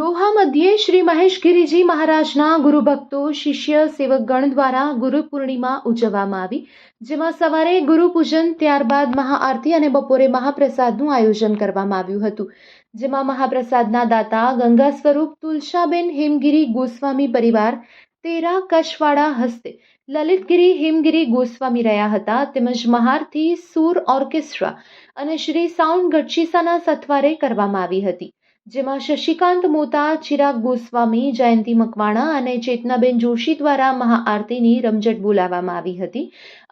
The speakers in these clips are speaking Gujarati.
રોહા મધ્યે શ્રી મહેશગીરીજી મહારાજના ગુરુભક્તો શિષ્ય સેવકગણ દ્વારા ગુરુ પૂર્ણિમા ઉજવવામાં આવી, જેમાં સવારે ગુરુ પૂજન, ત્યારબાદ મહાઆરતી અને બપોરે મહાપ્રસાદનું આયોજન કરવામાં આવ્યું હતું, જેમાં મહાપ્રસાદના દાતા ગંગા સ્વરૂપ તુલસાબેન હેમગીરી ગોસ્વામી પરિવાર તેરા કચ્છવાડા હસ્તે લલિતગીરી હેમગીરી ગોસ્વામી રહ્યા હતા, તેમજ મહારથી સૂર ઓર્કેસ્ટ્રા અને શ્રી સાઉન્ડ ગઢશીસાના સથવારે કરવામાં આવી હતી, જેમાં શશિકાંત મોતા, ચિરાગ ગોસ્વામી, જયંતી મકવાણા અને ચેતનાબેન જોશી દ્વારા મહાઆરતીની રમઝટ બોલાવવામાં આવી હતી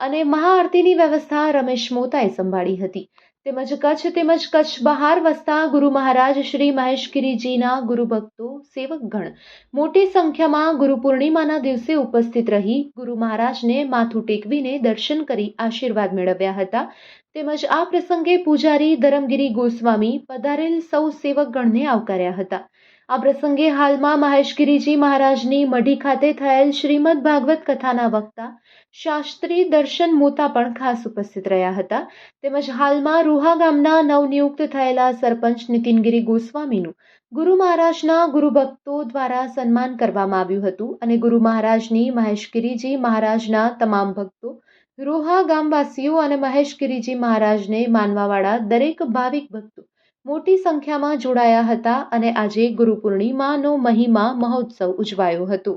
અને મહાઆરતીની વ્યવસ્થા રમેશ મોતાએ સંભાળી હતી. તેમજ કચ્છ બહાર વસતા ગુરુ મહારાજ શ્રી મહેશગીરીજીના ગુરુભક્તો સેવકગણ મોટી સંખ્યામાં ગુરુ પૂર્ણિમાના દિવસે ઉપસ્થિત રહી ગુરુ મહારાજને માથું ટેકવીને દર્શન કરી આશીર્વાદ મેળવ્યા હતા. તેમજ આ પ્રસંગે પૂજારી ધરમગીરી ગોસ્વામી પધારેલ સૌ સેવકગણને આવકાર્યા હતા. આ પ્રસંગે હાલમાં મહેશગીરીજી મહારાજની મઢી ખાતે થયેલ શ્રીમદ ભાગવત કથાના વક્તા શાસ્ત્રી દર્શન મોતા પણ ખાસ ઉપસ્થિત રહ્યા હતા. તેમજ હાલમાં રોહા ગામના નવનિયુક્ત થયેલા સરપંચ નીતિનગીરી ગોસ્વામીનું ગુરુ મહારાજના ગુરુભક્તો દ્વારા સન્માન કરવામાં આવ્યું હતું અને ગુરુ મહારાજની મહેશગીરીજી મહારાજના તમામ ભક્તો, રોહા ગામવાસીઓ અને મહેશગીરીજી મહારાજને માનવાવાળા દરેક ભાવિક ભક્તો મોટી સંખ્યામાં જોડાયા હતા અને આજે ગુરુ પૂર્ણિમાનો મહિમા મહોત્સવ ઉજવાયો હતો.